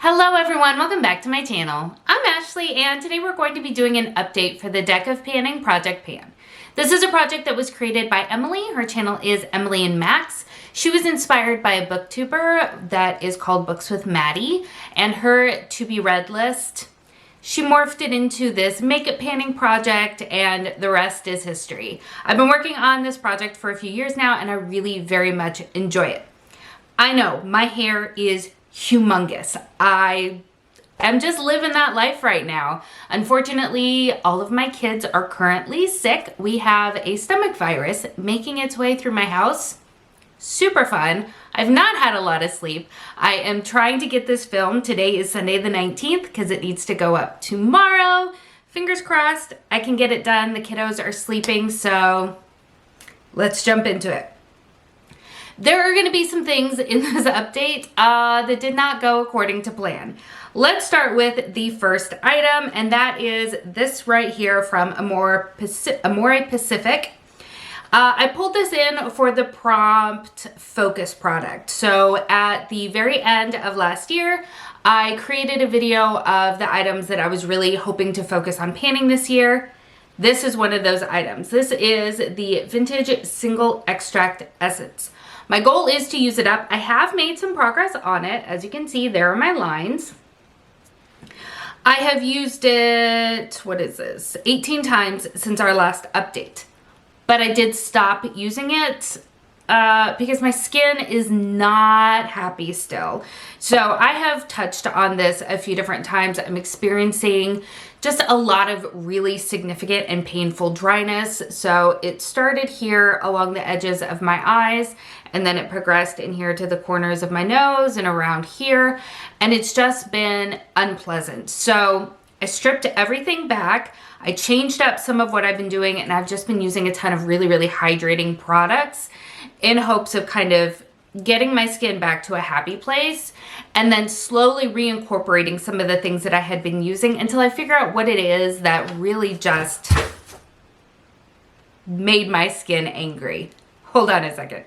Hello everyone, welcome back to my channel. I'm Ashley and today we're going to be doing an update for the Deck of Panning Project Pan. This is a project that was created by Emily. Her channel is Emily and Max. She was inspired by a booktuber that is called Books with Maddie, and her to be read list, she morphed it into this makeup panning project and the rest is history. I've been working on this project for a few years now and I really very much enjoy it. I know my hair is humongous. I am just living that life right now. Unfortunately, all of my kids are currently sick. We have a stomach virus making its way through my house. Super fun. I've not had a lot of sleep. I am trying to get this filmed. Today is Sunday the 19th because it needs to go up tomorrow. Fingers crossed I can get it done. The kiddos are sleeping, so let's jump into it. There are going to be some things in this update that did not go according to plan. Let's start with the first item, and that is this right here from Amore Pacific. I pulled this in for the prompt focus product. So at the very end of last year, I created a video of the items that I was really hoping to focus on panning this year. This is one of those items. This is the Vintage Single Extract Essence. My goal is to use it up. I have made some progress on it. As you can see, there are my lines. I have used it, what is this, 18 times since our last update. But I did stop using it because my skin is not happy still. So I have touched on this a few different times. I'm experiencing just a lot of really significant and painful dryness. So it started here along the edges of my eyes, and then it progressed in here to the corners of my nose and around here. And it's just been unpleasant. So I stripped everything back. I changed up some of what I've been doing, and I've just been using a ton of really, really hydrating products in hopes of kind of getting my skin back to a happy place and then slowly reincorporating some of the things that I had been using until I figure out what it is that really just made my skin angry. Hold on a second.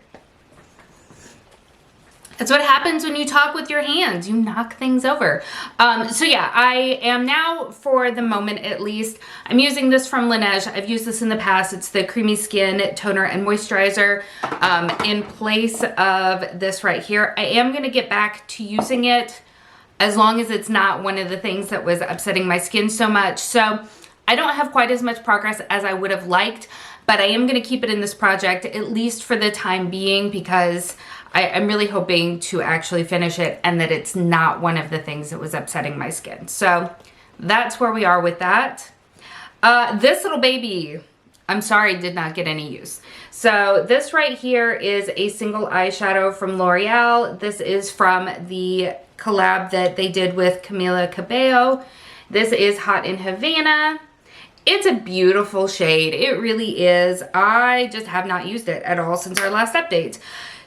That's what happens when you talk with your hands. You knock things over. So yeah, I am now, for the moment at least, I'm using this from Laneige. I've used this in the past. It's the Creamy Skin Toner and Moisturizer in place of this right here. I am going to get back to using it as long as it's not one of the things that was upsetting my skin so much. So I don't have quite as much progress as I would have liked, but I am going to keep it in this project, at least for the time being, because I'm really hoping to actually finish it and that it's not one of the things that was upsetting my skin. So that's where we are with that. This little baby, I'm sorry, did not get any use. So this right here is a single eyeshadow from Loreal. This is from the collab that they did with Camila Cabello. This is Hot Havana. It's a beautiful shade. It really is. I just have not used it at all since our last update.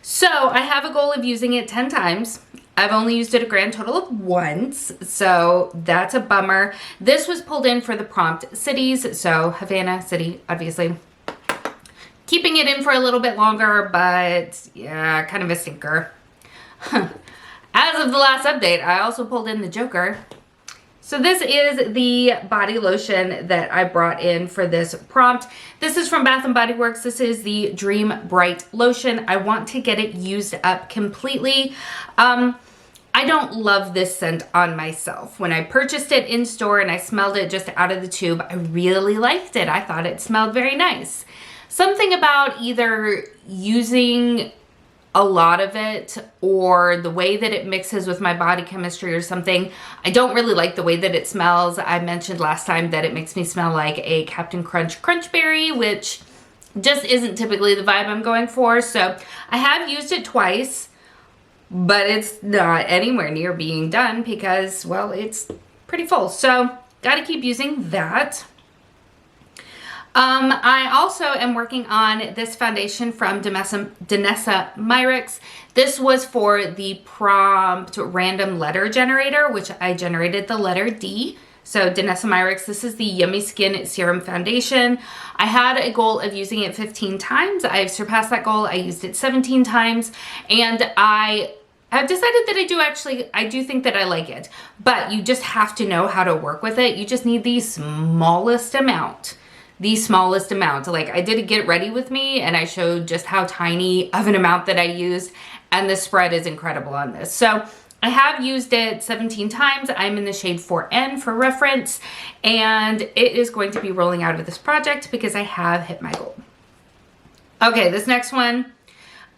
So I have a goal of using it 10 times. I've only used it a grand total of once, so that's a bummer. This was pulled in for the prompt cities, so Havana City, obviously. Keeping it in for a little bit longer, but yeah, kind of a stinker. As of the last update, I also pulled in the Joker. So this is the body lotion that I brought in for this prompt. This is from Bath & Body Works. This is the Dream Bright Lotion. I want to get it used up completely. I don't love this scent on myself. When I purchased it in store and I smelled it just out of the tube, I really liked it. I thought it smelled very nice. Something about either using a lot of it or the way that it mixes with my body chemistry or something. I don't really like the way that it smells. I mentioned last time that it makes me smell like a Captain Crunch Crunch Berry, which just isn't typically the vibe I'm going for. So I have used it twice, but it's not anywhere near being done because, well, it's pretty full. So gotta keep using that. I also am working on this foundation from Danessa Myricks. This was for the prompt random letter generator, which I generated the letter D. So Danessa Myricks, this is the Yummy Skin Serum Foundation. I had a goal of using it 15 times. I've surpassed that goal. I used it 17 times, and I I've decided that I do think that I like it, but you just have to know how to work with it. You just need the smallest amount. The smallest amount. Like, I did a get ready with me and I showed just how tiny of an amount that I used, and the spread is incredible on this. So I have used it 17 times. I'm in the shade 4N for reference, and it is going to be rolling out of this project because I have hit my goal. Okay, this next one,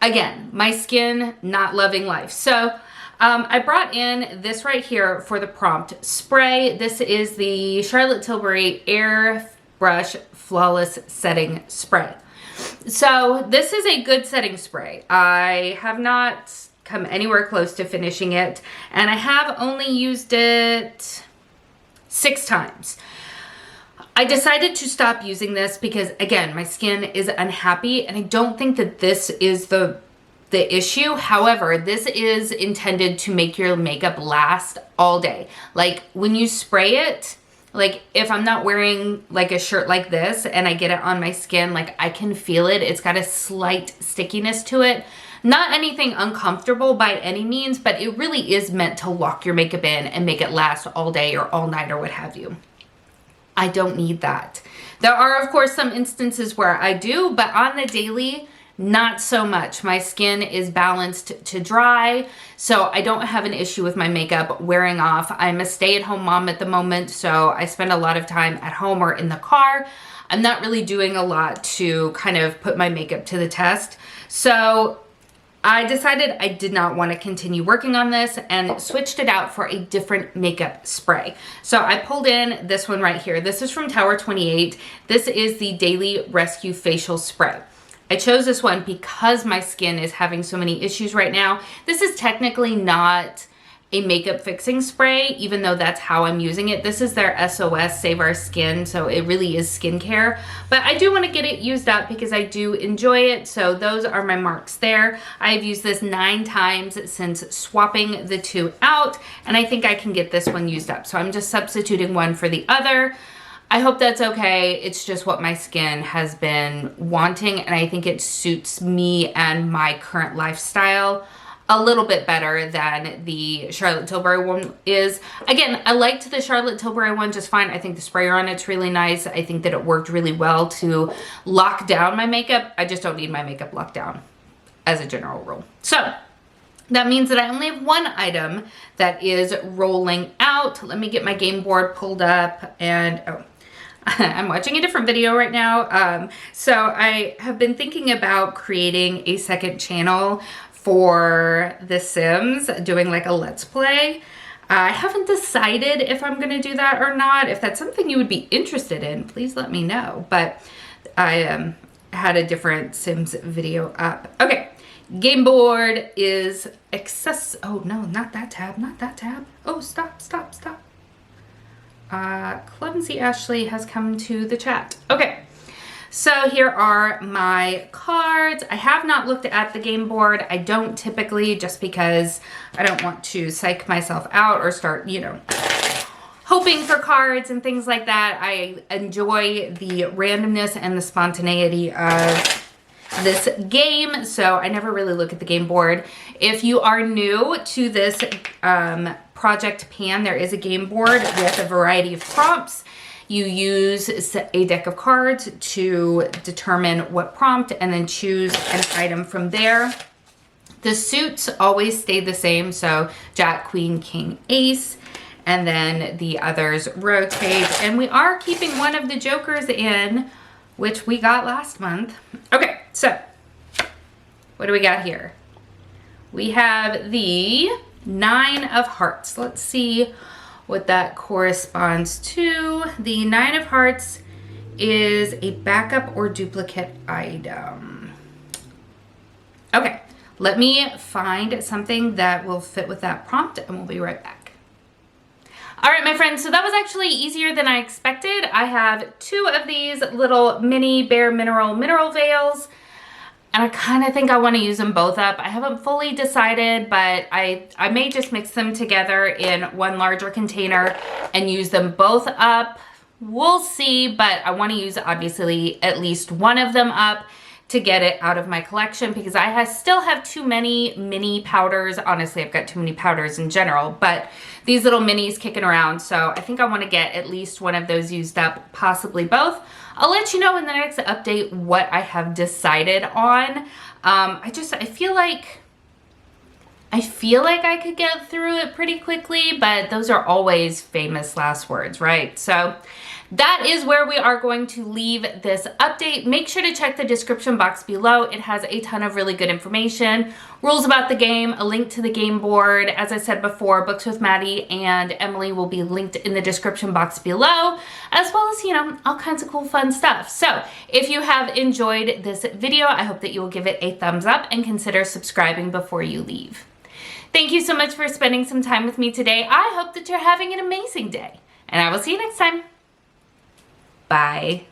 again, my skin not loving life. So I brought in this right here for the prompt spray. This is the Charlotte Tilbury Air Brush Flawless Setting Spray. So this is a good setting spray. I have not come anywhere close to finishing it, and I have only used it 6 times. I decided to stop using this because, again, my skin is unhappy, and I don't think that this is the issue. However, this is intended to make your makeup last all day. Like, when you spray it, like, if I'm not wearing like a shirt like this and I get it on my skin, like, I can feel it. It's got a slight stickiness to it. Not anything uncomfortable by any means, but it really is meant to lock your makeup in and make it last all day or all night or what have you. I don't need that. There are, of course, some instances where I do, but on the daily, not so much. My skin is balanced to dry, so I don't have an issue with my makeup wearing off. I'm a stay-at-home mom at the moment, so I spend a lot of time at home or in the car. I'm not really doing a lot to kind of put my makeup to the test. So I decided I did not want to continue working on this and switched it out for a different makeup spray. So I pulled in this one right here. This is from Tower 28. This is the Daily Rescue Facial Spray. I chose this one because my skin is having so many issues right now. This is technically not a makeup fixing spray, even though that's how I'm using it. This is their SOS Save Our Skin, so it really is skincare. But I do want to get it used up because I do enjoy it, so those are my marks there. I've used this 9 times since swapping the 2 out, and I think I can get this one used up. So I'm just substituting one for the other. I hope that's okay. It's just what my skin has been wanting, and I think it suits me and my current lifestyle a little bit better than the Charlotte Tilbury one is. Again, I liked the Charlotte Tilbury one just fine. I think the sprayer on it's really nice. I think that it worked really well to lock down my makeup. I just don't need my makeup locked down as a general rule. So that means that I only have one item that is rolling out. Let me get my game board pulled up and, oh, I'm watching a different video right now. So I have been thinking about creating a second channel for The Sims, doing like a Let's Play. I haven't decided if I'm gonna do that or not. If that's something you would be interested in, please let me know. But I had a different Sims video up. Okay, game board is oh no, not that tab, not that tab. Oh, stop, stop, stop. Clumsy Ashley has come to the chat. Okay. So here are my cards. I have not looked at the game board. I don't typically, just because I don't want to psych myself out or start, you know, hoping for cards and things like that. I enjoy the randomness and the spontaneity of this game, so I never really look at the game board. If you are new to this project pan, there is a game board with a variety of prompts. You use a deck of cards to determine what prompt and then choose an item from there. The suits always stay the same, so Jack, Queen, King, Ace, and then the others rotate. And we are keeping one of the jokers in, which we got last month. Okay, so what do we got here? We have the 9 of Hearts. Let's see what that corresponds to. The 9 of Hearts is a backup or duplicate item. Okay, let me find something that will fit with that prompt and we'll be right back. All right, my friends, so that was actually easier than I expected. I have 2 of these little mini Bare Mineral veils, and I kind of think I want to use them both up. I haven't fully decided, but I may just mix them together in one larger container and use them both up. We'll see, but I want to use obviously at least one of them up to get it out of my collection because I still have too many mini powders. Honestly, I've got too many powders in general, but these little minis kicking around. So I think I want to get at least one of those used up, possibly both. I'll let you know in the next update what I have decided on. I feel like I could get through it pretty quickly, but those are always famous last words, right? So that is where we are going to leave this update. Make sure to check the description box below. It has a ton of really good information, rules about the game, a link to the game board. As I said before, Books with Maddie and Emily will be linked in the description box below, as well as, you know, all kinds of cool fun stuff. So if you have enjoyed this video, I hope that you will give it a thumbs up and consider subscribing before you leave. Thank you so much for spending some time with me today. I hope that you're having an amazing day, and I will see you next time. Bye.